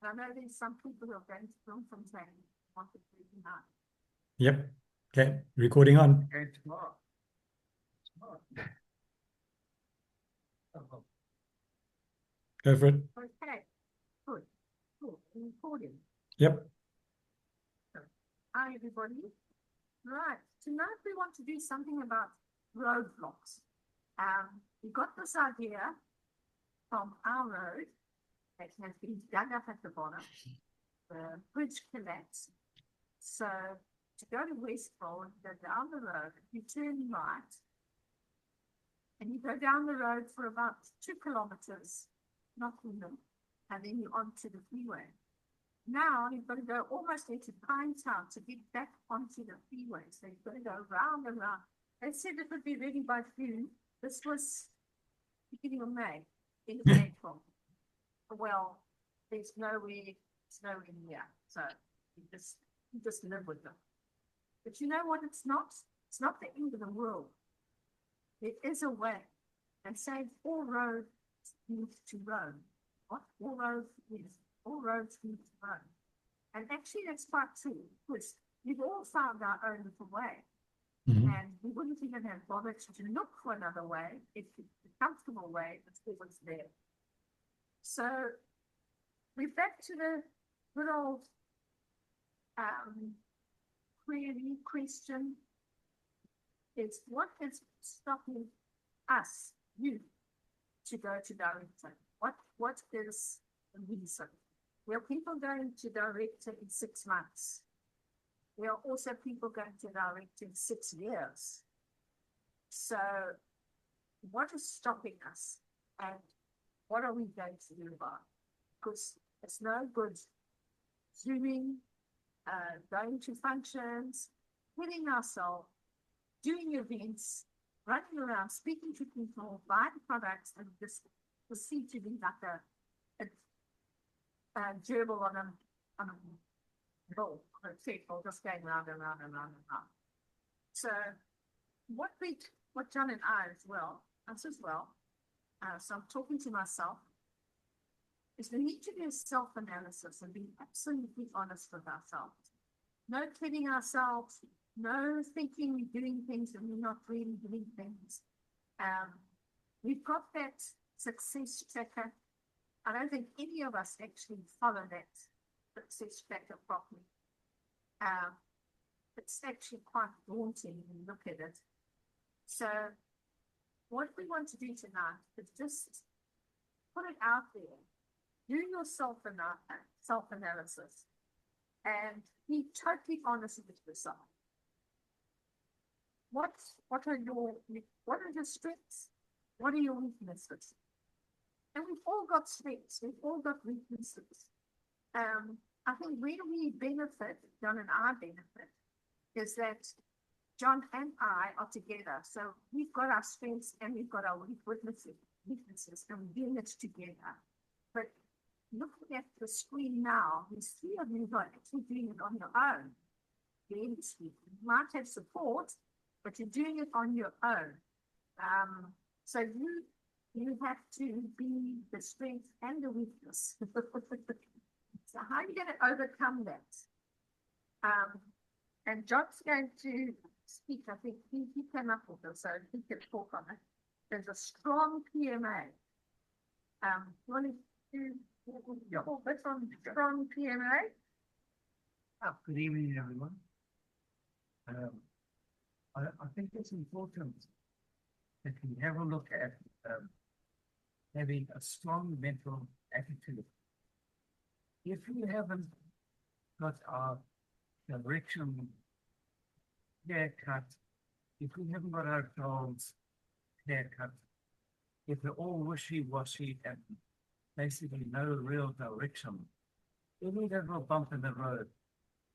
I know there's some people who are going to film from training. Want to do tonight. Yep. Okay. Recording on. And tomorrow. Tomorrow. Oh, Go for it. Okay, good. Cool. Recording. Yep. Hi, everybody. Right. Tonight we want to do something about roadblocks. We got this idea from our road that has been dug up at the bottom. The bridge collapsed. So to go to Westville, you go down the road, you turn right, and you go down the road for about 2 kilometers, not even, and then you're onto the freeway. Now you've got to go almost into Pinetown to get back onto the freeway. So you've got to go round and round. They said it would be ready by June. This was beginning of May, end of April. Well, there's nowhere near. So you just live with them. But you know what? It's not the end of the world. There is a way. They say all roads lead to Rome. What? All roads lead to Rome. And actually that's quite true, because we've all found our own little way. And we wouldn't even have bothered to look for another way if the comfortable way was there. So we're back to the good old question is, what is stopping us, you, to go to Director? What is the reason? Well, people going to Director in 6 months. There are also people going to Director in 6 years. So what is stopping us, and what are we going to do about it? Because it's no good zooming, going to functions, hitting ourselves, doing events, running around, speaking to people, buying products, and this seem to be like a gerbil on a bowl, or a table, just going round and round and round and round. So what John and I as well, us as well, so I'm talking to myself, is we need to do a self-analysis and be absolutely honest with ourselves. No kidding ourselves, no thinking we're doing things and we're not really doing things. We've got that success tracker. I don't think any of us actually follow that success tracker properly. It's actually quite daunting when you look at it. So what we want to do tonight is just put it out there. Do your self-analysis and be totally honest with yourself. What are your strengths? What are your weaknesses? And we've all got strengths. We've all got weaknesses. I think where we benefit, John and I benefit, is that John and I are together. So we've got our strengths and we've got our weaknesses, and we're doing it together. But looking at the screen now, there's 3 of you are actually doing it on your own. You might have support, but you're doing it on your own. So you have to be the strength and the weakness. So how are you going to overcome that? And John's going to speak. I think he came up with it, so he can talk on it. There's a strong PMA. You want to do a little bit on strong PMA? good evening, everyone. I think it's important that we have a look at having a strong mental attitude. If we haven't got our direction clear cut, if we haven't got our goals clear cut, if we're all wishy-washy and basically no real direction, any little bump in the road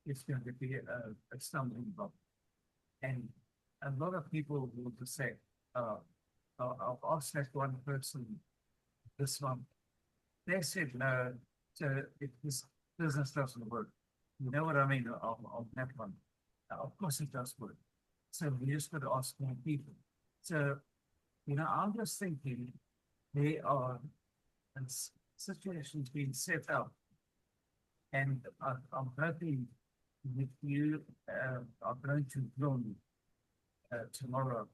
is going to be a stumbling block. And a lot of people will just say, I've asked that one person this month. They said no, so if this business doesn't work. You know what I mean on that one? Of course it does work. So we just got to ask more people. So, I'm just thinking there are situations being set up And I'm hoping that you are going to film tomorrow,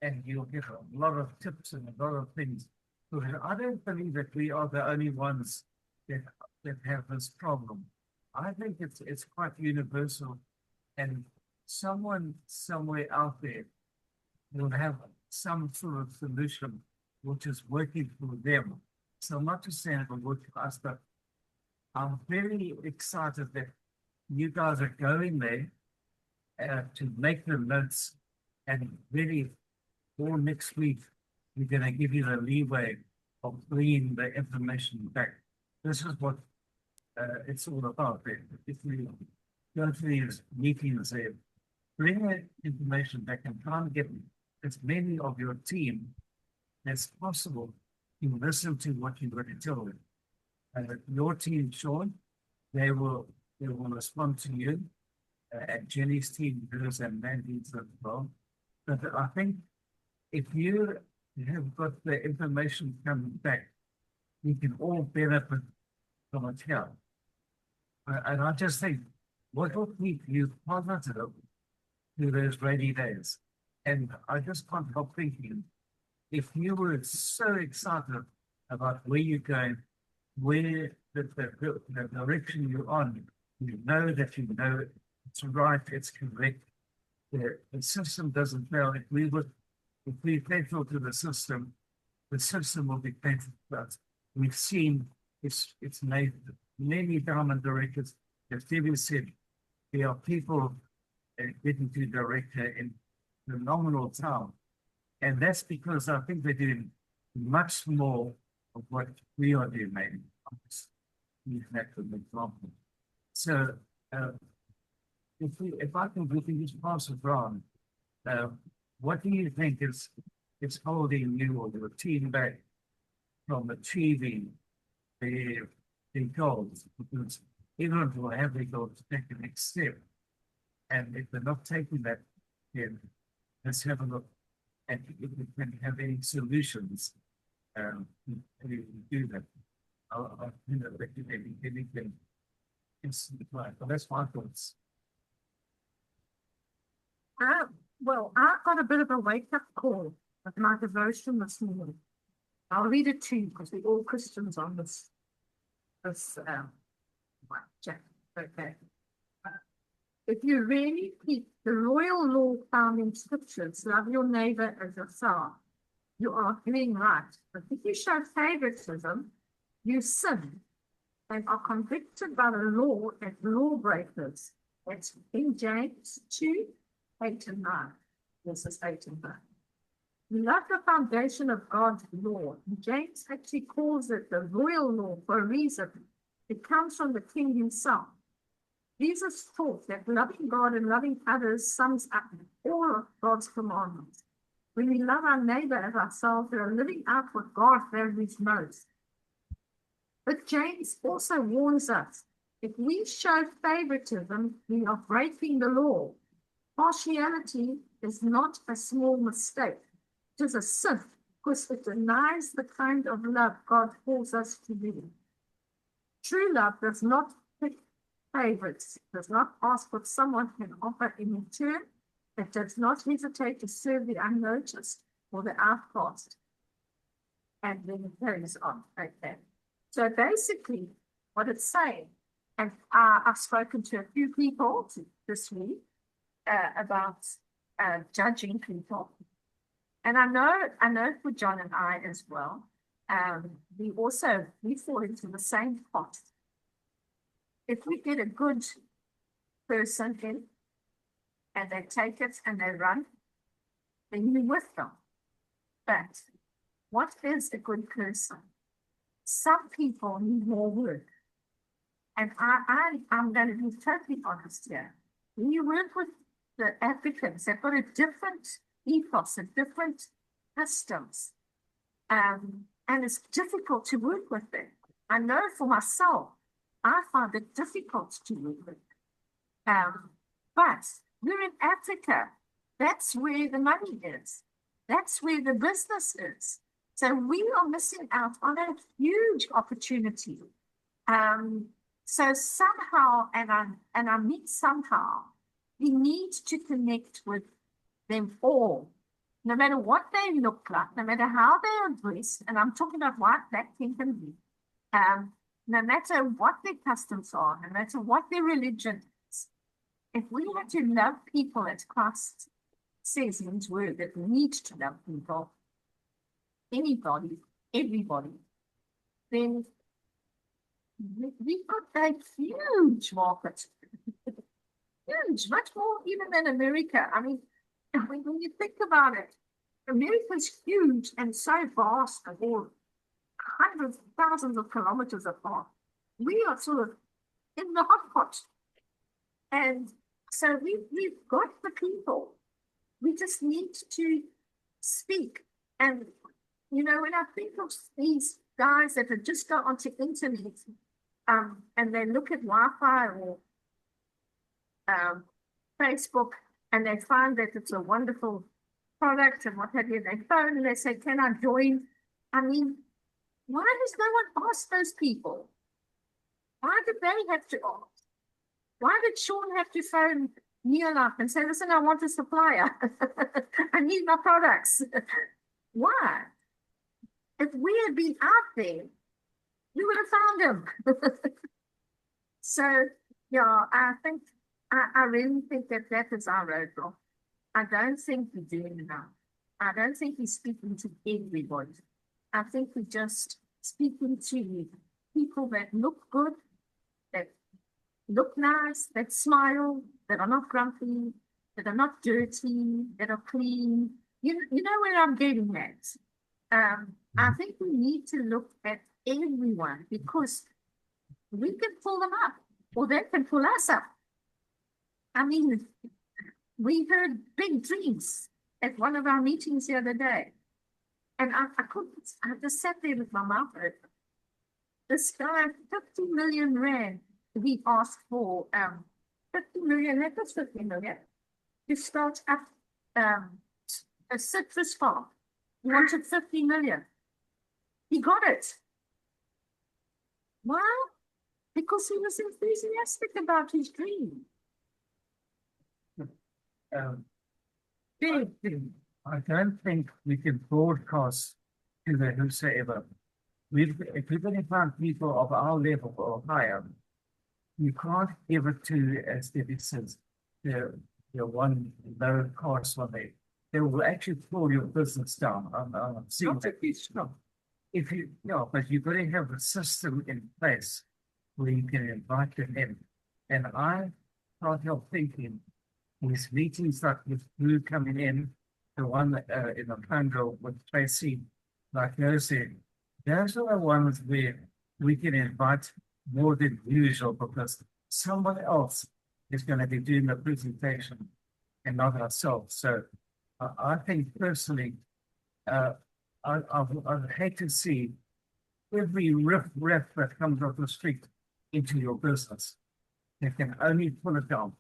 and you'll get a lot of tips and a lot of things. Because I don't believe that we are the only ones that have this problem. I think it's quite universal, and someone somewhere out there will have some sort of solution which is working for them. So I'm not just saying it will work for us, but I'm very excited that you guys are going there to make the notes, and really all next week we're going to give you the leeway of bringing the information back. This is what it's all about. If we go to these meetings there, bring that information back and try and get as many of your team as possible to listen to what you're going to tell them. Your team, Sean, they will respond to you. And Jenny's team does, and Mandy's as well. But I think if you have got the information coming back, we can all benefit from it here. And I just think, what will keep you positive to those rainy days? And I just can't help thinking, if you were so excited about where you're going, where the direction you're on, you know that you know it's right, it's correct. The system doesn't fail. If we faithful to the system will be faithful to us. We've seen it's made many diamond directors, as David said, there are people getting to director in phenomenal time. And that's because I think they're doing much more of what we are doing, maybe. I'm just using that as an example. So if I can just pass it around, what do you think is holding you or your team back from achieving their goals? Because everyone will have their goals to take the next step. And if they're not taking that, then let's have a look at if we can have any solutions to do that. I'll let you anything. But that's my thoughts. Well, I got a bit of a wake-up call with my devotion this morning. I'll read it to you because we're all Christians on this chat. Okay. If you really keep the royal law found in scriptures, love your neighbor as yourself, you are doing right. But if you show favoritism, you sin and are convicted by the law as lawbreakers. That's in James 2, 8 and 9. Verses 8 and 9. You love the foundation of God's law. James actually calls it the royal law for a reason. It comes from the king himself. Jesus taught that loving God and loving others sums up all of God's commandments. When we love our neighbor as ourselves, we are living out what God values most. But James also warns us, if we show favoritism, we are breaking the law. Partiality is not a small mistake. It is a sin because it denies the kind of love God calls us to be. True love does not pick favorites, does not ask what someone can offer in return. It does not hesitate to serve the unnoticed or the outcast. And then it carries on like that. So basically, what it's saying, and I've spoken to a few people this week about judging people. And I know for John and I as well, we fall into the same pot. If we get a good person in and they take it and they run, then you're with them. But what is a good person? Some people need more work. And I'm going to be totally honest here. When you work with the Africans, they've got a different ethos, a different customs. And it's difficult to work with them. I know for myself, I find it difficult to work with. But we're in Africa. That's where the money is. That's where the business is. So we are missing out on a huge opportunity. So somehow, and I mean somehow, we need to connect with them all, no matter what they look like, no matter how they are dressed, and I'm talking about white, black, pink, and blue. No matter what their customs are, no matter what their religion is, if we had to love people as Christ says in his word that we need to love people, anybody, everybody, then we've got a huge market. Huge, much more even than America. I mean, when you think about it, America's huge and so vast and all hundreds, thousands of kilometers apart. We are sort of in the hot pot. And so we've got the people. We just need to speak. And, you know, when I think of these guys that have just got onto internet and they look at Wi-Fi or Facebook and they find that it's a wonderful product and what have you, they phone and they say, can I join? I mean, why does no one ask those people? Why did they have to ask? Why did Sean have to phone Neil up and say, listen, I want a supplier. I need my products. Why? If we had been out there, we would have found him. So, yeah, I really think that is our roadblock. I don't think we're doing enough. I don't think we're speaking to everybody. I think we're just speaking to people that look good, that look nice, that smile, that are not grumpy, that are not dirty, that are clean. You know where I'm getting at. I think we need to look at everyone because we can pull them up or they can pull us up. I mean, we heard big dreams at one of our meetings the other day. And I just sat there with my mouth open. This guy, 50 million rand, he asked for 50 million, that was 50 million, to start up a citrus farm. He wanted 50 million. He got it. Why? Because he was enthusiastic about his dream. Big thing. I don't think we can broadcast to the whosoever. If we're going to find people of our level or higher, you can't give it to, as Debbie says, the one low cost one day. They will actually pull your business down. I'm seeing that. If you, no, but you've got to have a system in place where you can invite them in. And I can't help thinking these meetings like with Blue coming in, the one in the Congo with Tracy, like you said, those are the ones where we can invite more than usual because someone else is going to be doing the presentation and not ourselves. So I think personally, I'd hate to see every riff that comes off the street into your business. They can only pull it down.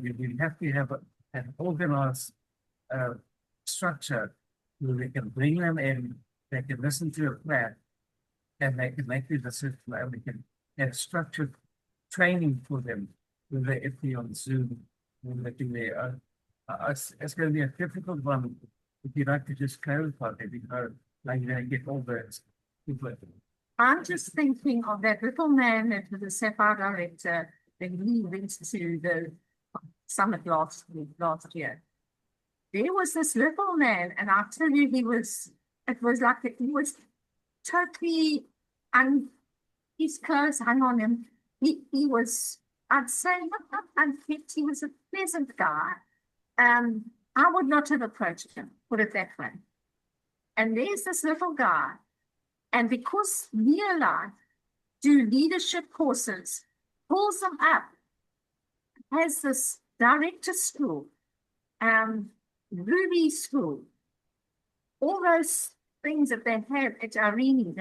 You have to have an organized structure where we can bring them in, they can listen to a plan, and they can make the decision, and we can have structured training for them, whether it be on Zoom, whether they do their it's going to be a difficult one if you'd like to just clarify that, because like you're going to get all those people. I'm just thinking of that little man that was the SAPA director when he went to the summit last year. There was this little man, and I'll tell you, it was like he was totally, his clothes hung on him. He was, I'd say, not unfit. He was a pleasant guy. I would not have approached him, put it that way. And there's this little guy, and because Neolife do leadership courses, pulls them up, has this director school, Ruby school, all those things that they have at Irene,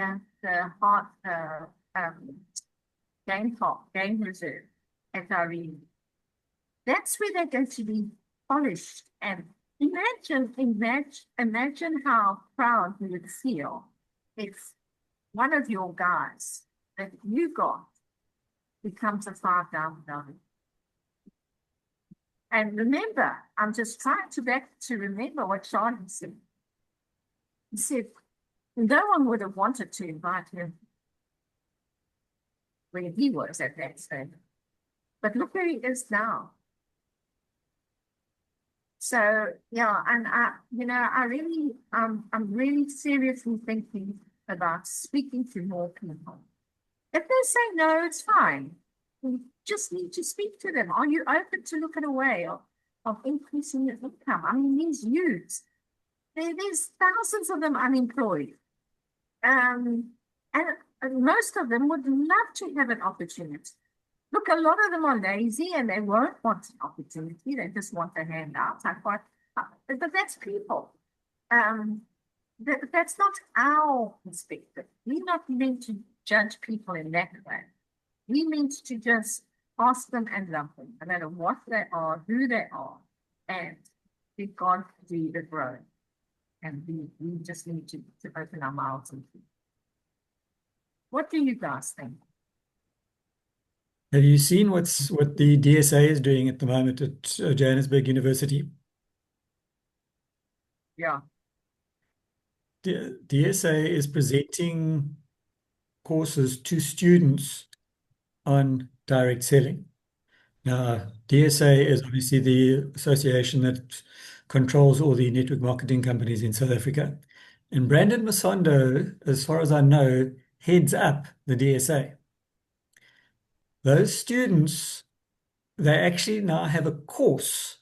the heart game reserve at Irene. That's where they're going to be polished. And imagine how proud you would feel if one of your guys that you got becomes a $5,000. And remember, I'm just trying to remember what Charlie said. He said, no one would have wanted to invite him where he was at that stage. But look where he is now. So yeah, and I'm really seriously thinking about speaking to more people. If they say no, it's fine. You just need to speak to them. Are you open to look at a way of increasing your income? I mean, these youths, there's thousands of them unemployed. And most of them would love to have an opportunity. Look, a lot of them are lazy and they won't want an opportunity. They just want a handout. But that's people. That's not our perspective. We're not meant to judge people in that way. We meant to just ask them and love them, no matter what they are, who they are, and let God do the growing. And we just need to open our mouths and speak. What do you guys think? Have you seen what the DSA is doing at the moment at Johannesburg University? Yeah. The DSA is presenting courses to students on direct selling. Now, DSA is obviously the association that controls all the network marketing companies in South Africa. And Brandon Masondo, as far as I know, heads up the DSA. Those students, they actually now have a course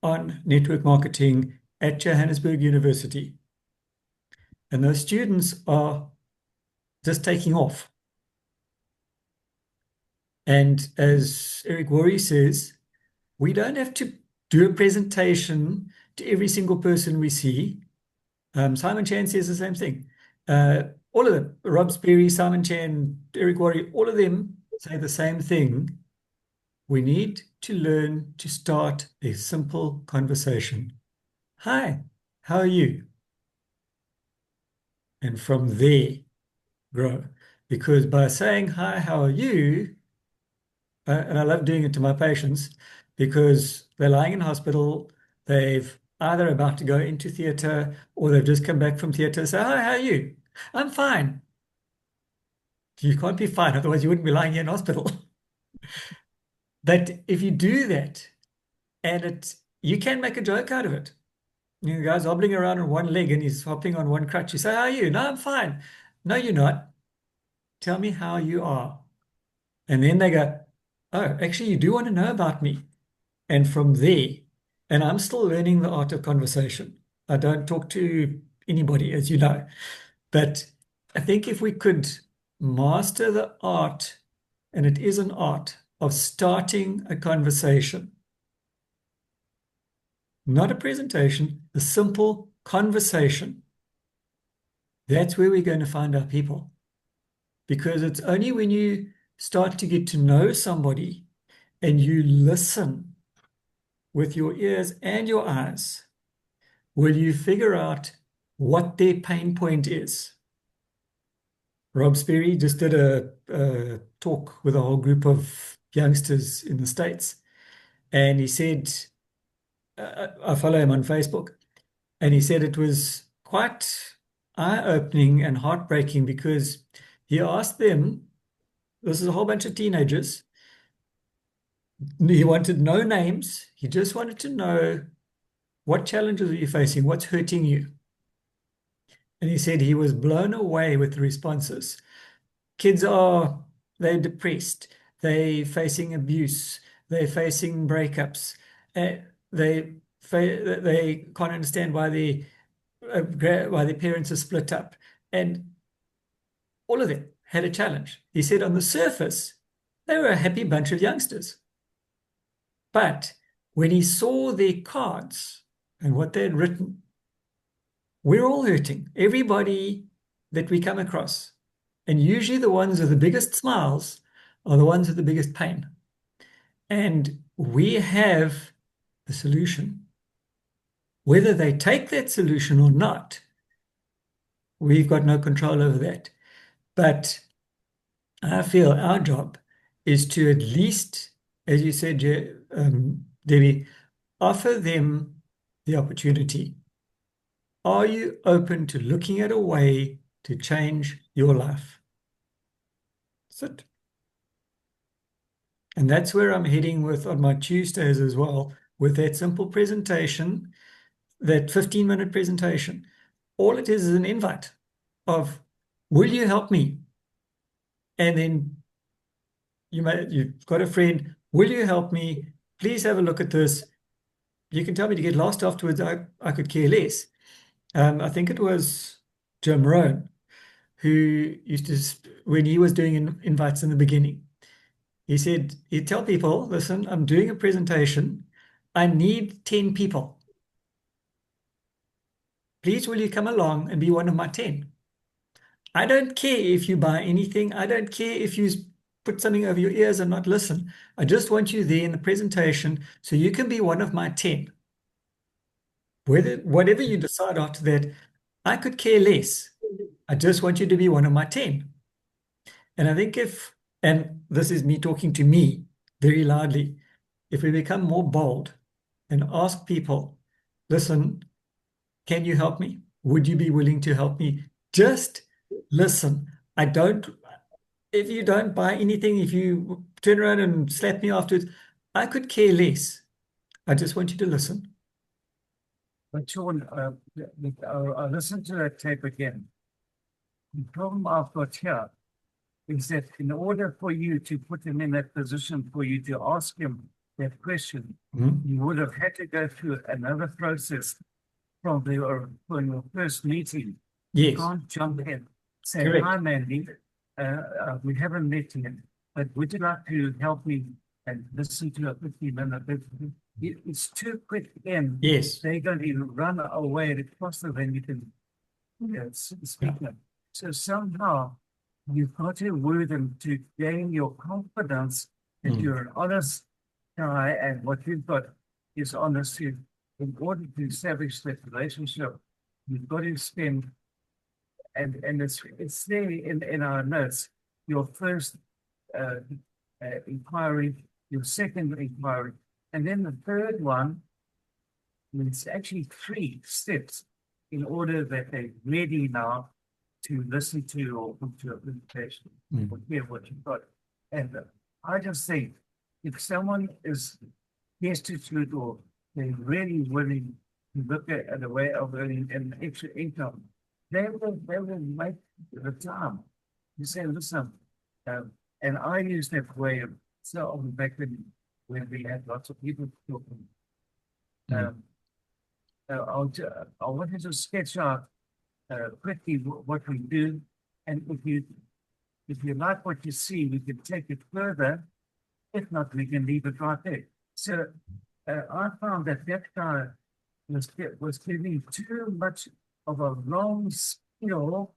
on network marketing at Johannesburg University. And those students are just taking off. And as Eric Worre says, we don't have to do a presentation to every single person we see. Simon Chan says the same thing. All of them, Rob Sperry, Simon Chan, Eric Worre, all of them say the same thing. We need to learn to start a simple conversation. Hi, how are you? And from there, grow. Because by saying, hi, how are you? And I love doing it to my patients because they're lying in hospital. They've either about to go into theatre or they've just come back from theatre. So, hi, how are you? I'm fine. You can't be fine, otherwise you wouldn't be lying here in hospital. But if you do that, and you can make a joke out of it. You know, the guy's hobbling around on one leg and he's hopping on one crutch. You say, how are you? No, I'm fine. No, you're not. Tell me how you are. And then they go, oh, actually, you do want to know about me. And from there, and I'm still learning the art of conversation. I don't talk to anybody, as you know. But I think if we could master the art, and it is an art, of starting a conversation, not a presentation, a simple conversation, that's where we're going to find our people. Because it's only when you start to get to know somebody and you listen with your ears and your eyes, will you figure out what their pain point is. Rob Sperry just did a talk with a whole group of youngsters in the States. And he said, I follow him on Facebook, and he said it was quite eye-opening and heartbreaking because he asked them, this is a whole bunch of teenagers, he wanted no names, he just wanted to know, what challenges are you facing? What's hurting you? And he said he was blown away with the responses. They're depressed, they're facing abuse, they're facing breakups, they can't understand why their parents are split up. And all of them had a challenge. He said on the surface, they were a happy bunch of youngsters. But when he saw their cards and what they had written, we're all hurting. Everybody that we come across. And usually the ones with the biggest smiles are the ones with the biggest pain. And we have a solution. Whether they take that solution or not, we've got no control over that. But I feel our job is to at least, as you said, Debbie, offer them the opportunity. Are you open to looking at a way to change your life? That's it. And that's where I'm heading with on my Tuesdays as well, with that simple presentation, that 15-minute presentation. All it is an invite of, will you help me? And then you've got a friend, will you help me? Please have a look at this. You can tell me to get lost afterwards. I could care less. I think it was Jim Rohn who used to, when he was doing invites in the beginning, he said, he'd tell people, listen, I'm doing a presentation. I need 10 people. Please, will you come along and be one of my 10? I don't care if you buy anything. I don't care if you put something over your ears and not listen. I just want you there in the presentation so you can be one of my 10. Whatever you decide after that, I could care less. I just want you to be one of my 10. And I think and this is me talking to me very loudly, if we become more bold and ask people, listen, can you help me? Would you be willing to help me? Just listen. If you don't buy anything, if you turn around and slap me afterwards, I could care less. I just want you to listen. But Sean, I'll listen to that tape again. The problem I've got here is that in order for you to put him in that position, for you to ask him that question, you would have had to go through another process from your first meeting. Yes. You can't jump in, say, Correct. hi, Mandy, we haven't met yet, but would you like to help me and listen to a 15-minute? It's too quick in. Yes. They're going to run away and faster than you can speak them. So somehow you've got to woo them to gain your confidence that you're an honest guy and what you've got is honesty. In order to establish that relationship, you've got to spend, and it's there in our notes, your first inquiry, your second inquiry, and then the third one, it's actually 3 steps in order that they're ready now to listen to or put to a presentation or hear what you've got. And I just think if someone is destitute or they're really willing to look at a way of earning an extra income, they will make the time. You say, listen, and I use that way of so often back when we had lots of people talking. I wanted to sketch out quickly what we do, and if you like what you see, we can take it further. If not, we can leave it right there. So I found that guy was giving too much of a long skill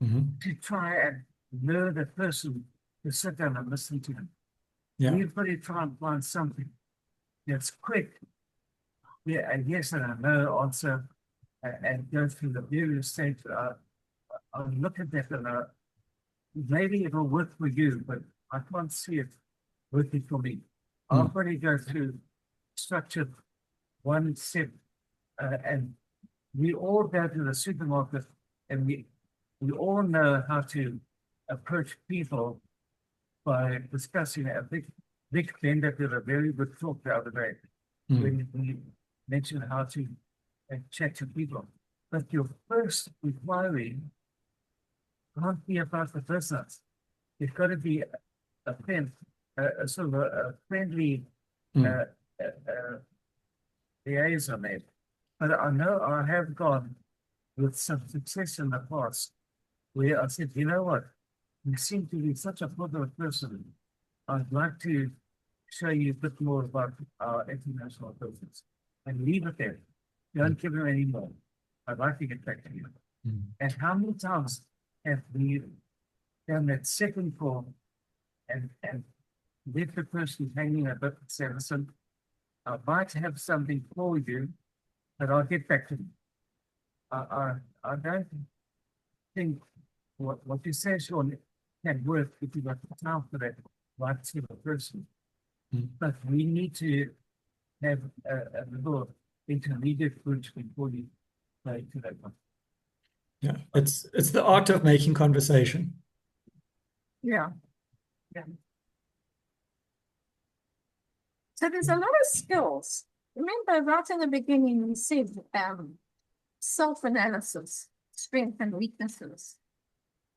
to try and lure the person to sit down and listen to him. Yeah. We've got to try and find something that's quick. Yeah, a yes and a no answer, and go through the various stages. I'll look at that and maybe it will work for you, but I can't see it working for me. I'll probably go through structured one step, and we all go to the supermarket and we all know how to approach people by discussing a big vendor did a very good talk the other day when we mentioned how to chat to people. But your first inquiry can't be about the business. It's got to be a sort of a friendly liaison there. But I know I have gone with some success in the past where I said, you know what, you seem to be such a positive person. I'd like to show you a bit more about our international business and leave it there. Don't give them any more. I'd like to get back to you. And how many times have we done that second call and left the person hanging a bit and said, listen, I might have something for you, but I'll get back to you. I don't think what you say, Sean, can work if you've got time for that. right to the person. Mm. But we need to have a little intermediate bridge before you play to that one. Yeah, it's the art of making conversation. Yeah. Yeah. So there's a lot of skills. Remember, right in the beginning, we said self-analysis, strengths and weaknesses.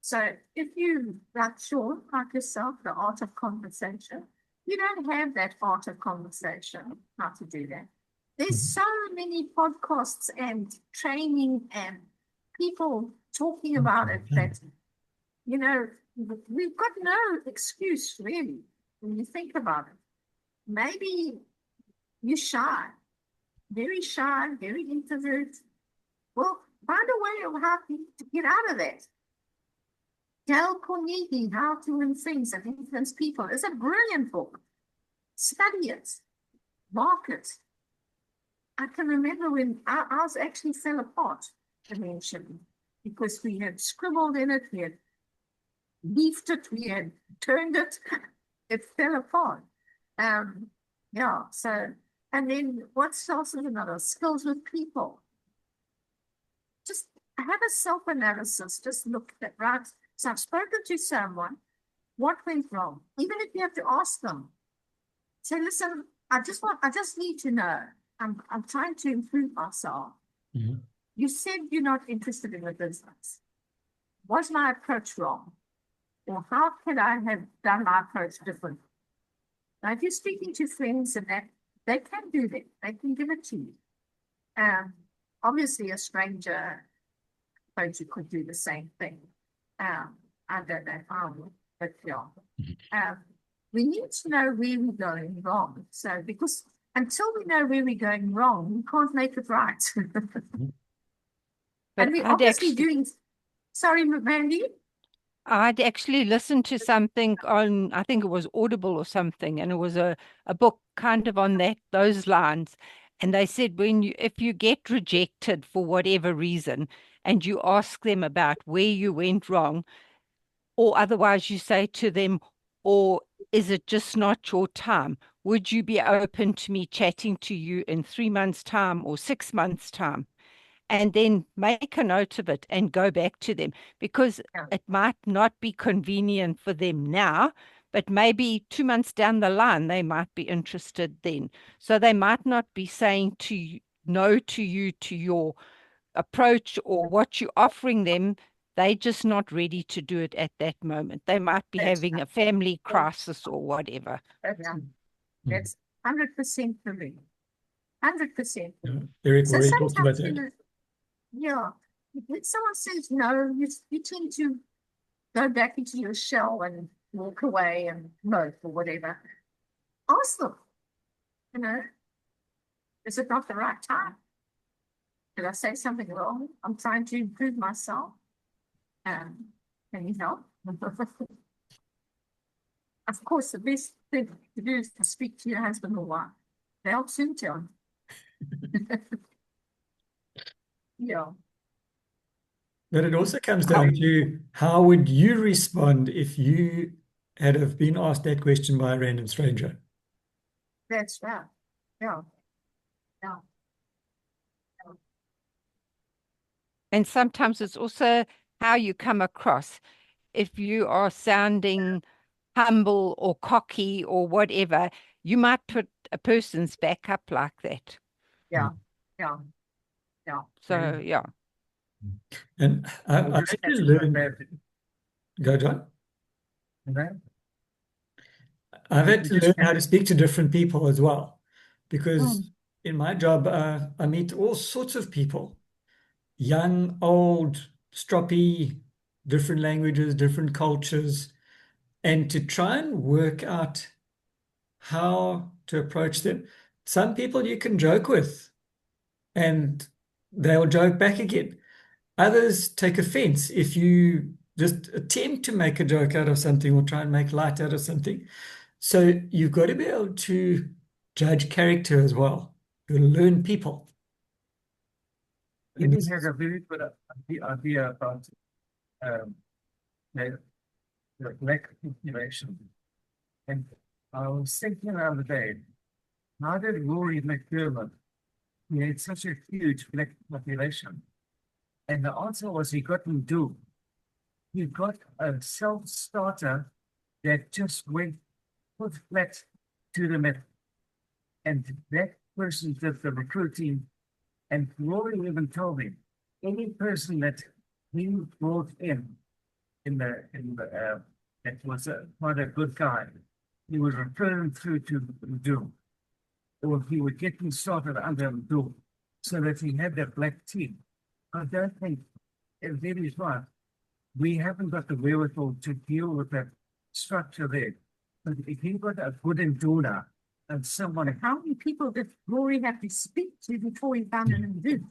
So if you, like Sean, like yourself, the art of conversation, you don't have that art of conversation, how to do that. There's so many podcasts and training and people talking about it that, you know, we've got no excuse really when you think about it. Maybe you're shy, very introvert. Well, find a way of how to get out of that. Dale Carnegie, How to Win Friends and Influence People, is a brilliant book. Study it, mark it. I can remember when ours actually fell apart eventually because we had scribbled in it, we had leafed it, we had turned it, it fell apart. Yeah, so, and then what's also another? Skills with people. Just have a self-analysis, just look at, right? So I've spoken to someone, what went wrong? Even if you have to ask them, say, listen, I just need to know. I'm trying to improve myself. Mhm. You said you're not interested in the business. Was my approach wrong? Or how could I have done my approach differently? Now, if you're speaking to friends and that, they can do that. They can give it to you. Obviously, a stranger, I suppose you could do the same thing. I don't know how, but yeah. We need to know where we're going wrong. So, because until we know where we're going wrong, we can't make it right. And we're obviously doing, sorry, Mandy? I'd actually listened to something on, I think it was Audible or something, and it was a book kind of on those lines. And they said if you get rejected for whatever reason, and you ask them about where you went wrong, or otherwise you say to them, or is it just not your time? Would you be open to me chatting to you in 3 months' time or 6 months' time? And then make a note of it and go back to them, because it might not be convenient for them now, but maybe 2 months down the line, they might be interested then. So they might not be saying no to you, to your approach or what you're offering them. They're just not ready to do it at that moment. They might be having a family crisis or whatever. That's 100% for me. 100%. Eric So already talked about sometimes, that. yeah, if someone says no, you tend to go back into your shell and walk away and mope or whatever. Ask them, is it not the right time? Did I say something wrong? I'm trying to improve myself. Can you help? Of course, the best thing to do is to speak to your husband or wife. They'll soon tell you. Yeah. But it also comes down to how would you respond if you had have been asked that question by a random stranger? That's right. Yeah. Yeah. And sometimes it's also how you come across. If you are sounding humble or cocky or whatever, you might put a person's back up like that. Yeah. Yeah. Yeah. So, yeah. And I've had to learn. Go, John. I've had to learn how to speak to different people as well, because in my job, I meet all sorts of people, young, old, stroppy, different languages, different cultures, and to try and work out how to approach them. Some people you can joke with and they'll joke back again. Others take offense if you just attempt to make a joke out of something or try and make light out of something. So you've got to be able to judge character as well. You learn people. Let me have a very good idea about the lack of information. And I was thinking the other day, how did Rory McDermott, he had such a huge black population? And the answer was he got him do. He got a self-starter that just went put flat to the middle. And that person did the recruiting. And Rory even told me, any person that he brought in that was quite a good guy, he would refer him through to Doom. Or he would get him started under Doom so that he had that black team. I don't think, if that is right, we haven't got the wherewithal to deal with that structure there. But if you've got a good endowner and someone, How many people did Rory have to speak to before he found an Indu?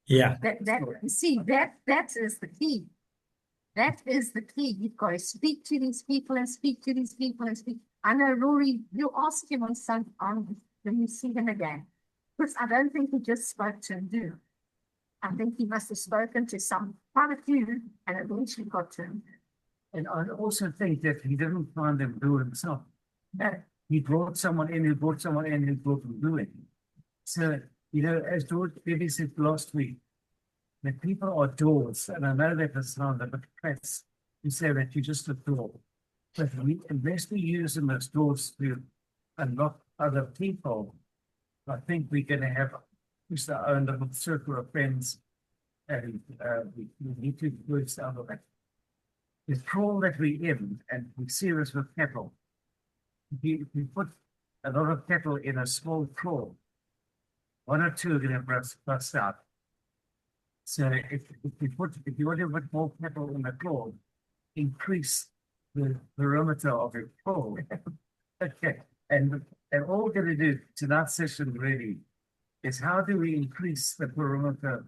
Yeah. You see, that is the key. That is the key. You've got to speak to these people and speak to these people and speak. I know Rory, you'll ask him when you see him again. Because I don't think he just spoke to Indu. I think he must have spoken to quite a few, and eventually got to him. and I also think that he didn't find them do himself. No, He brought someone in, who brought someone in, who brought them doing. So, as George Bibby said last week, that people are doors, and I know that it's not a bit crass to say that you just a door. But unless we use them as doors to unlock other people, I think we're going to have just our own little circle of friends, and we need to work out of it. The crawl that we're in, and we see this with cattle. If we put a lot of cattle in a small crawl, one or two are going to bust out. So if you want to put more cattle in the crawl, increase the perimeter of your crawl. Okay, and all we're going to do tonight's session really is how do we increase the perimeter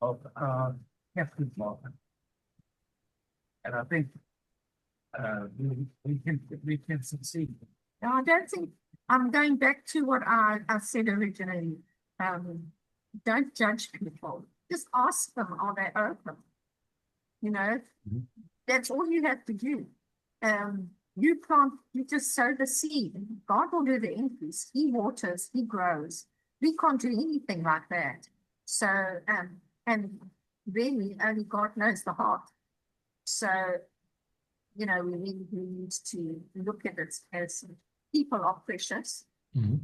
of our captive market? And I think we can succeed. no, I don't think, I'm going back to what I said originally. Don't judge people. Just ask them, are they open? That's all you have to do. You just sow the seed. God will do the increase. He waters, he grows. We can't do anything like that. So, and really only God knows the heart. So, we need to look at it as people are precious, and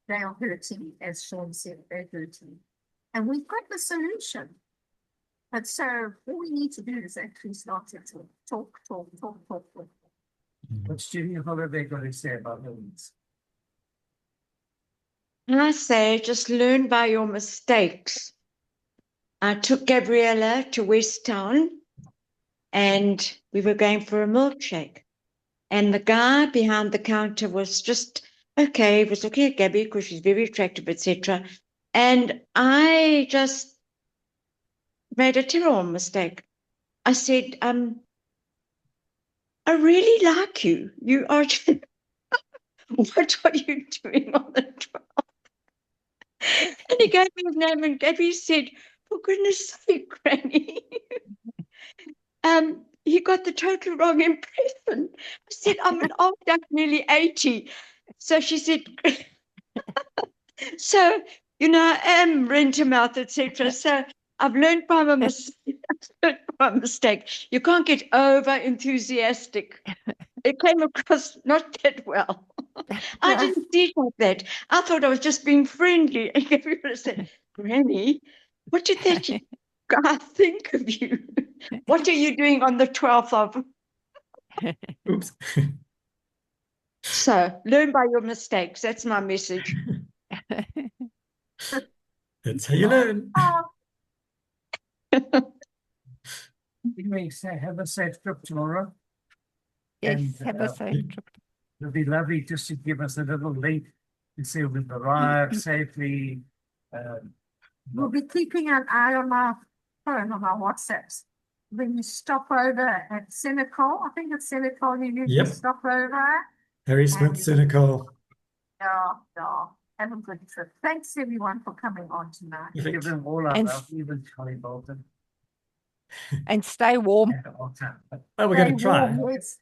they are hurting, as Sean said, they're hurting. And we've got the solution. But so all we need to do is actually start to talk. What's Jimmy Holiday got to say about illness? I say just learn by your mistakes. I took Gabriella to West Town and we were going for a milkshake. And the guy behind the counter was just, okay, he was looking at Gabby because she's very attractive, etc. And I just made a terrible mistake. I said, I really like you. You are, what are you doing on the 12th? And he gave me his name and Gabby said, for goodness sake, Granny. He got the total wrong impression. I said, I'm an old duck, nearly 80. So she said, so, I am rent-a-mouth, etc. So I've learned by my mistake. You can't get over-enthusiastic. It came across not that well. I didn't see it like that. I thought I was just being friendly. And everybody said, Granny, what did that guy think of you? What are you doing on the 12th of? Oops. So learn by your mistakes. That's my message. That's how you learn. You may say, have a safe trip tomorrow. Yes, And, have a safe trip. It'll be lovely just to give us a little link to say we've arrived safely. We'll be keeping an eye on our phone, on our WhatsApps. When you stop over at Senecal, I think it's Senecal, you need Yep. to stop over. Harry Smith, Senecal. Yeah. Have a good trip. Thanks everyone for coming on tonight. Give Perfect. them all our And- love, even Charlie Bolton. And stay warm. And all time. Oh, we're going to Stay warm, try. yes.